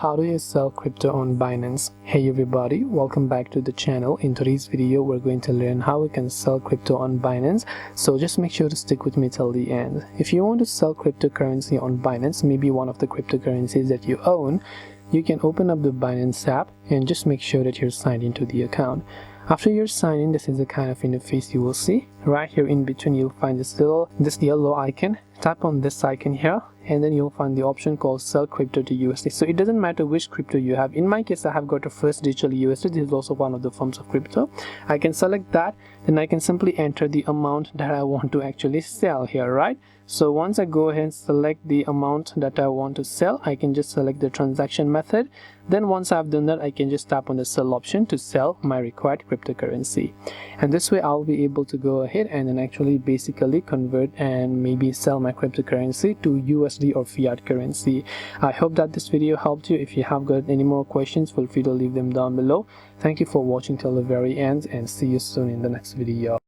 How do you sell crypto on Binance? Hey everybody, welcome back to the channel. In today's video we're going to learn how we can sell crypto on Binance, so just make sure to stick with me till the end. If you want to sell cryptocurrency on Binance, maybe one of the cryptocurrencies that you own, you can open up the Binance app and just make sure that you're signed into the account. After you're signed in, this is the kind of interface you will see. Right here in between you'll find this yellow icon. Tap on this icon here and then you'll find the option called sell crypto to USD. So it doesn't matter which crypto you have. In my case, I have got a First Digital USD. This is also one of the forms of crypto. I can select that, then I can simply enter the amount that I want to actually sell here, right? So once I go ahead and select the amount that I want to sell, I can just select the transaction method. Then once I've done that, I can just tap on the sell option to sell my required cryptocurrency. And this way I'll be able to go ahead and then actually basically convert and maybe sell my cryptocurrency to USD or fiat currency. I hope that this video helped you. If you have got any more questions, feel free to leave them down below. Thank you for watching till the very end and see you soon in the next video.